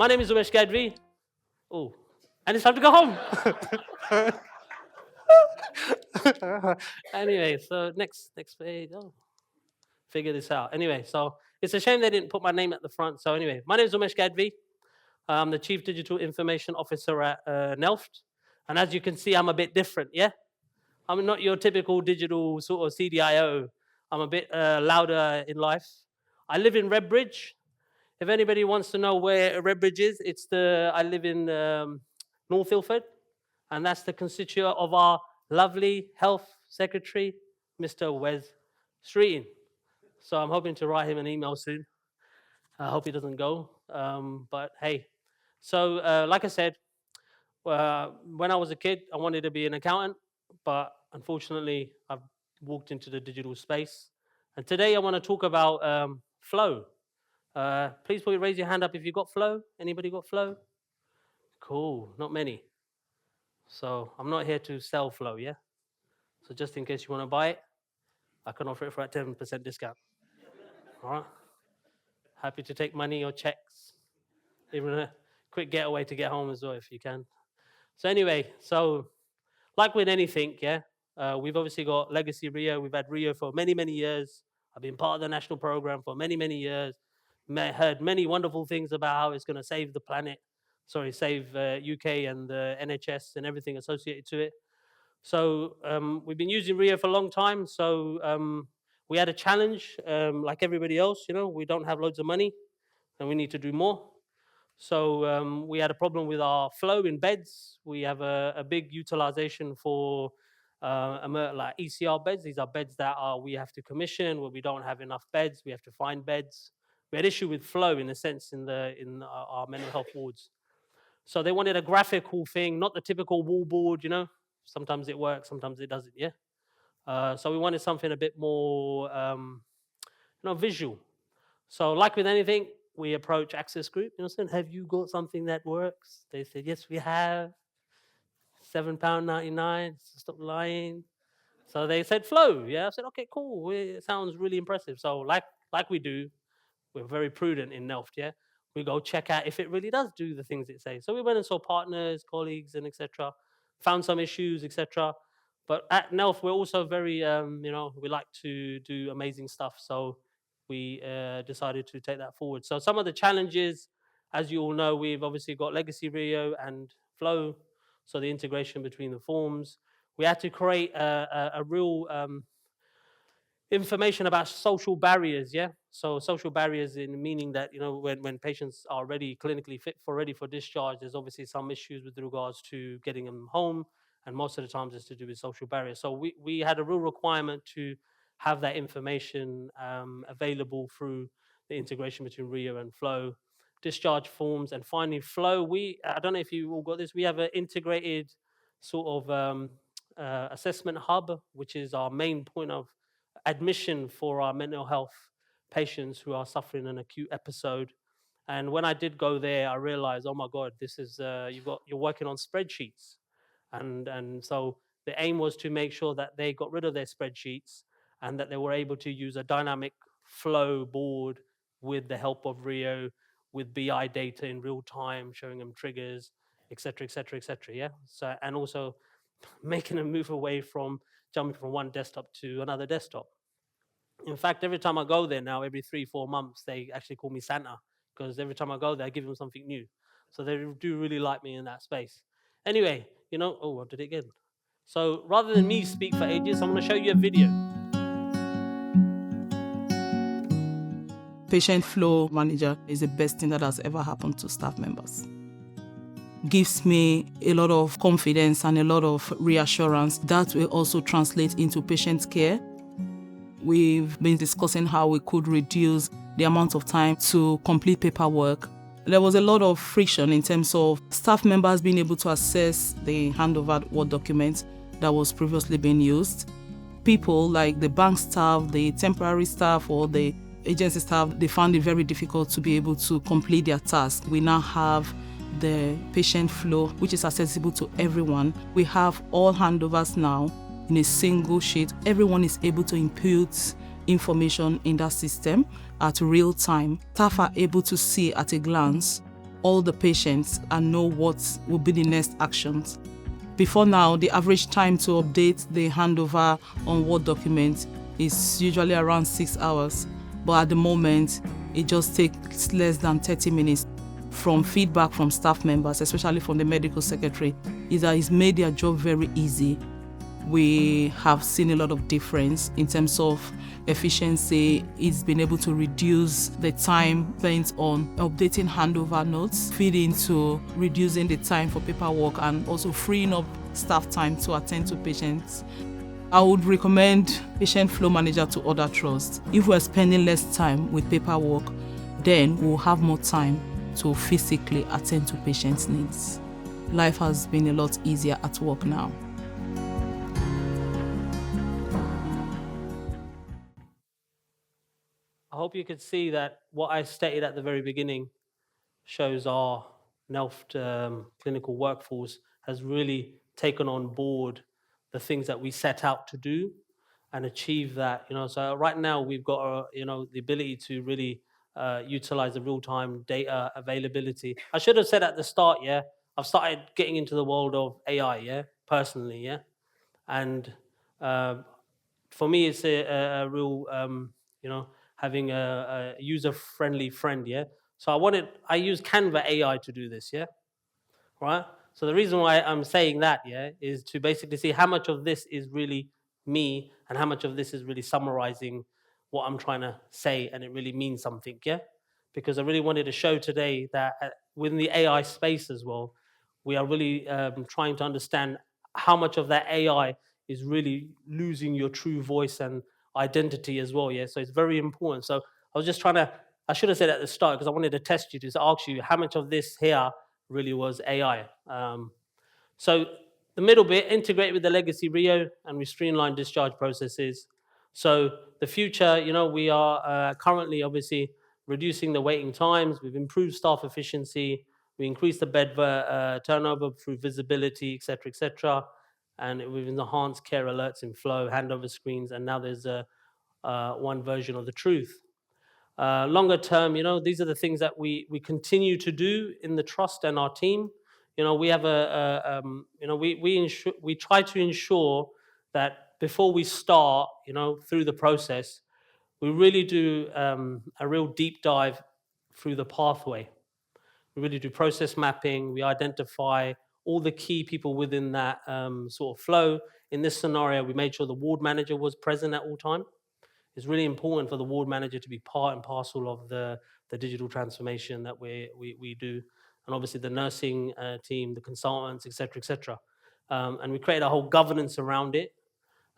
My name is Umesh Gadvi. Oh, and it's time to go home. Anyway, so next page. Oh, figure this out. Anyway, so it's a shame they didn't put my name at the front. So anyway, my name is Umesh Gadvi. I'm the Chief Digital Information Officer at Nelft. And as you can see, I'm a bit different, yeah? I'm not your typical digital sort of CDIO. I'm a bit louder in life. I live in Redbridge. If anybody wants to know where Redbridge is, I live in North Ilford, and that's the constituent of our lovely Health Secretary, Mr. Wes Streeting. So I'm hoping to write him an email soon. I hope he doesn't go. But hey, so like I said, when I was a kid, I wanted to be an accountant, but unfortunately, I've walked into the digital space. And today I want to talk about flow. Please raise your hand up if you got flow. Anybody got flow? Cool, not many. So I'm not here to sell flow, yeah? So just in case you want to buy it, I can offer it for a 10% discount. All right? Happy to take money or checks. Even a quick getaway to get home as well if you can. So anyway, like with anything, yeah, we've obviously got Legacy Rio. We've had Rio for many, many years. I've been part of the national program for many, many years. Heard many wonderful things about how it's going to save the planet. Save UK and the NHS and everything associated to it. So we've been using Rio for a long time. So we had a challenge, like everybody else. You know, we don't have loads of money, and we need to do more. So we had a problem with our flow in beds. We have a big utilization for like ECR beds. These are beds that we have to commission where we don't have enough beds. We have to find beds. We had issue with flow in a sense in our mental health wards. So they wanted a graphical thing, not the typical wall board. You know, sometimes it works, sometimes it doesn't. Yeah. So we wanted something a bit more, visual. So like with anything, we approach Access Group, saying, have you got something that works? They said, yes, we have. £7.99, stop lying. So they said, flow. Yeah, I said, okay, cool. It sounds really impressive. So like we do, we're very prudent in Nelft, yeah? We go check out if it really does do the things it says. So we went and saw partners, colleagues, and etc. Found some issues, etc. But at Nelft, we're also very, we like to do amazing stuff. So we decided to take that forward. So some of the challenges, as you all know, we've obviously got Legacy Rio and Flow, so the integration between the forms. We had to create a real information about social barriers, yeah? So social barriers in meaning that, when patients are clinically fit ready for discharge, there's obviously some issues with regards to getting them home, and most of the times it's to do with social barriers. So we had a real requirement to have that information available through the integration between Rio and Flow, discharge forms, and finally Flow. I don't know if you all got this, we have an integrated sort of assessment hub, which is our main point of admission for our mental health patients who are suffering an acute episode. And when I did go there, I realized, oh my God, this is you're working on spreadsheets, and so the aim was to make sure that they got rid of their spreadsheets and that they were able to use a dynamic flow board with the help of Rio, with BI data in real time, showing them triggers, etc., etc., etc. Yeah. So and also making a move away from jumping from one desktop to another desktop. In fact, every time I go there now, every 3-4 months, they actually call me Santa, because every time I go there, I give them something new. So they do really like me in that space. Anyway, I did it again. So rather than me speak for ages, I'm going to show you a video. Patient Flow Manager is the best thing that has ever happened to staff members. Gives me a lot of confidence and a lot of reassurance that will also translate into patient care. We've been discussing how we could reduce the amount of time to complete paperwork. There was a lot of friction in terms of staff members being able to access the handover Word documents that was previously being used. People like the bank staff, the temporary staff, or the agency staff, they found it very difficult to be able to complete their task. We now have the Patient Flow, which is accessible to everyone. We have all handovers now in a single sheet. Everyone is able to input information in that system at real time. Staff are able to see at a glance all the patients and know what will be the next actions. Before now, the average time to update the handover on Word document is usually around 6 hours, but at the moment, it just takes less than 30 minutes. From feedback from staff members, especially from the medical secretary, is that it's made their job very easy. We have seen a lot of difference in terms of efficiency. It's been able to reduce the time spent on updating handover notes, feed into reducing the time for paperwork, and also freeing up staff time to attend to patients. I would recommend Patient Flow Manager to other trusts. If we're spending less time with paperwork, then we'll have more time to physically attend to patients' needs. Life has been a lot easier at work now. I hope you could see that what I stated at the very beginning shows our Nelft clinical workforce has really taken on board the things that we set out to do and achieve that. So right now we've got the ability to really utilize the real-time data availability. I should have said at the start, I've started getting into the world of AI, personally, and for me it's a real having a user-friendly friend, So I use Canva AI to do this, right? So the reason why I'm saying that, is to basically see how much of this is really me and how much of this is really summarizing what I'm trying to say and it really means something, Because I really wanted to show today that within the AI space as well, we are really trying to understand how much of that AI is really losing your true voice and identity as well, So it's very important. So I was just I should have said at the start because I wanted to test you to ask you how much of this here really was AI. So the middle bit, integrate with the legacy Rio and we streamline discharge processes. So the future, we are currently obviously reducing the waiting times. We've improved staff efficiency. We increased the bed turnover through visibility, et cetera, et cetera. And we've enhanced care alerts in Flow, handover screens, and now there's one version of the truth. Longer term, these are the things that we continue to do in the trust and our team. We have we try to ensure that before we start, through the process, we really do a real deep dive through the pathway. We really do process mapping. We identify all the key people within that sort of flow. In this scenario, we made sure the ward manager was present at all time. It's really important for the ward manager to be part and parcel of the digital transformation that we do. And obviously the nursing team, the consultants, et cetera, et cetera. And we create a whole governance around it.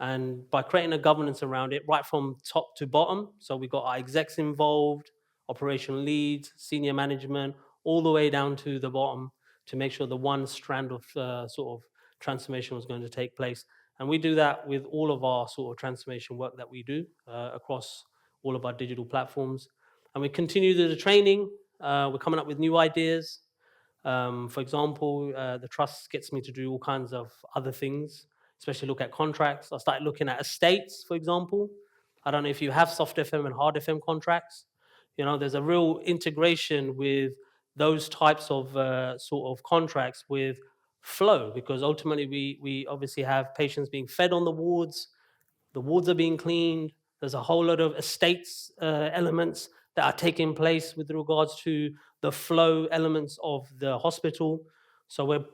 And by creating a governance around it, right from top to bottom, so we got our execs involved, operational leads, senior management, all the way down to the bottom to make sure the one strand of sort of transformation was going to take place. And we do that with all of our sort of transformation work that we do across all of our digital platforms. And we continue the training. We're coming up with new ideas. For example, the trust gets me to do all kinds of other things, especially look at contracts. I started looking at estates, for example. I don't know if you have soft FM and hard FM contracts. There's a real integration with those types of sort of contracts with Flow, because ultimately we obviously have patients being fed on the wards are being cleaned, there's a whole lot of estates elements that are taking place with regards to the flow elements of the hospital. So we're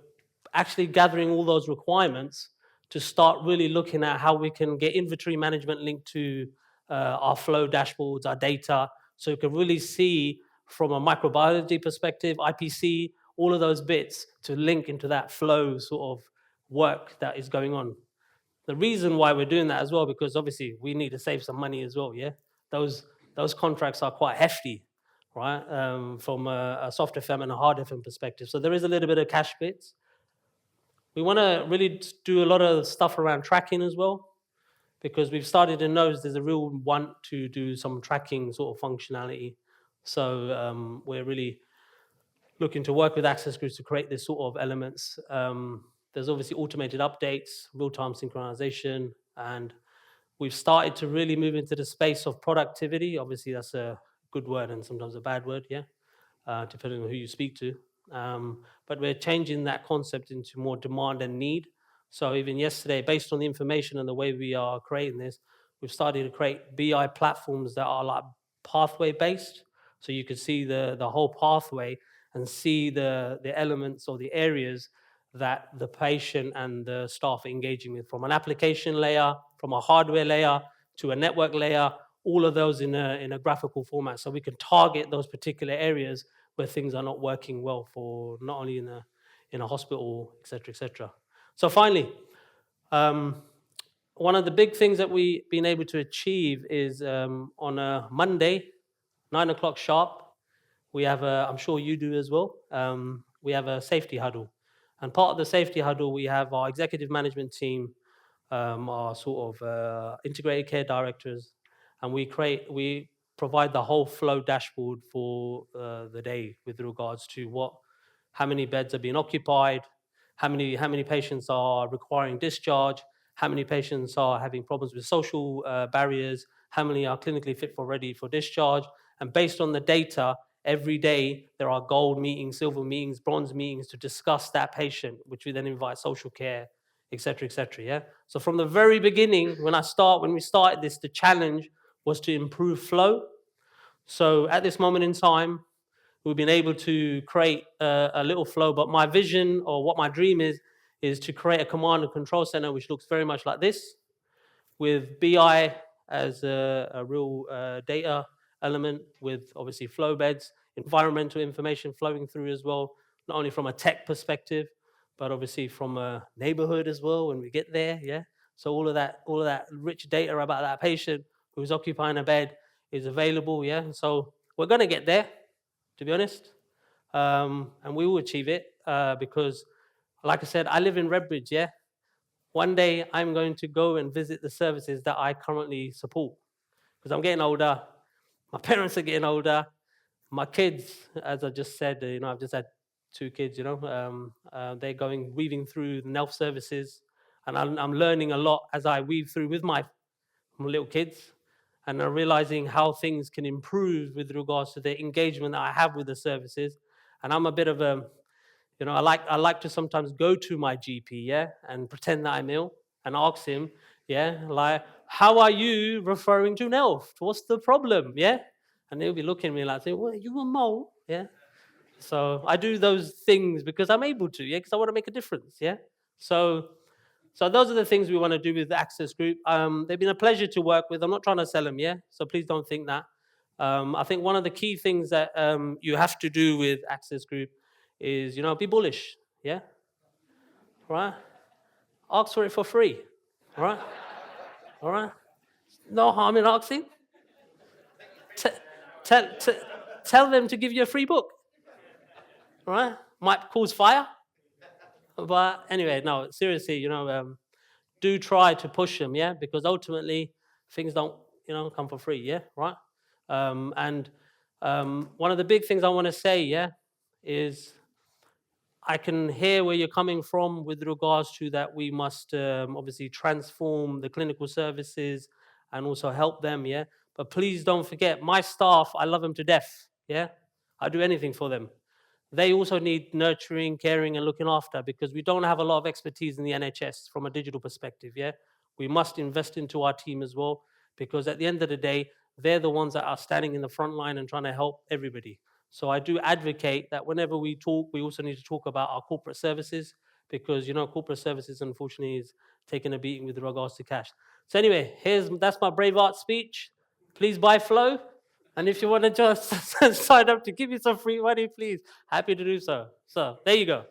actually gathering all those requirements to start really looking at how we can get inventory management linked to our flow dashboards, our data, so you can really see from a microbiology perspective, IPC, all of those bits to link into that flow sort of work that is going on. The reason why we're doing that as well, because obviously we need to save some money as well, Those contracts are quite hefty, right? From a soft FM and a hard FM perspective. So there is a little bit of cash bits. We want to really do a lot of stuff around tracking as well, because we've started to notice there's a real want to do some tracking sort of functionality. So we're really looking to work with access groups to create this sort of elements. There's obviously automated updates, real-time synchronization, and we've started to really move into the space of productivity. Obviously, that's a good word and sometimes a bad word, depending on who you speak to. But we're changing that concept into more demand and need. So even yesterday, based on the information and the way we are creating this, we've started to create BI platforms that are like pathway based. So you could see the whole pathway and see the elements or the areas that the patient and the staff are engaging with, from an application layer, from a hardware layer to a network layer, all of those in a graphical format. So we can target those particular areas where things are not working well for not only in a hospital, et cetera, et cetera. So finally, one of the big things that we've been able to achieve is on a Monday, 9 o'clock sharp, we have I'm sure you do as well, we have a safety huddle. And part of the safety huddle, we have our executive management team, our sort of integrated care directors, and we provide the whole flow dashboard for the day with regards to how many beds are being occupied, how many patients are requiring discharge, how many patients are having problems with social barriers, how many are clinically fit for ready for discharge. And based on the data, every day there are gold meetings, silver meetings, bronze meetings to discuss that patient, which we then invite social care, et cetera, yeah? So from the very beginning, when we started this, the challenge was to improve flow. So at this moment in time, we've been able to create a little flow, but my vision or what my dream is to create a command and control center which looks very much like this, with BI as a real data element, with obviously flow beds, environmental information flowing through as well, not only from a tech perspective, but obviously from a neighborhood as well when we get there, yeah? So all of that rich data about that patient who's occupying a bed is available, yeah? So we're gonna get there, to be honest, and we will achieve it because, like I said, I live in Redbridge, yeah? One day I'm going to go and visit the services that I currently support because I'm getting older, my parents are getting older, my kids, as I just said, I've just had 2 kids, they're weaving through the NELF services, and I'm learning a lot as I weave through with my little kids, and I'm realizing how things can improve with regards to the engagement that I have with the services. And I'm a bit of a, I like to sometimes go to my GP, yeah, and pretend that I'm ill and ask him, yeah, like, how are you referring to NELF? What's the problem, yeah? And he'll be looking at me like, well, you a mole, yeah? So I do those things because I'm able to, yeah, because I want to make a difference, yeah? So those are the things we want to do with the Access Group. They've been a pleasure to work with. I'm not trying to sell them, yeah? So please don't think that. I think one of the key things that you have to do with Access Group is, be bullish, yeah? Right? Ask for it for free, all right? All right? No harm in asking. Tell them to give you a free book, all right? Might cause fire. But anyway, no, seriously, do try to push them, yeah? Because ultimately, things don't, come for free, yeah? Right? And one of the big things I want to say, yeah, is I can hear where you're coming from with regards to that we must obviously transform the clinical services and also help them, yeah? But please don't forget, my staff, I love them to death, yeah? I do anything for them. They also need nurturing, caring, and looking after because we don't have a lot of expertise in the NHS from a digital perspective, yeah? We must invest into our team as well because at the end of the day, they're the ones that are standing in the front line and trying to help everybody. So I do advocate that whenever we talk, we also need to talk about our corporate services because, corporate services, unfortunately, is taking a beating with regards to cash. So anyway, that's my Braveheart speech. Please buy Flow. And if you want to just sign up to give you some free money, please, happy to do so. So there you go.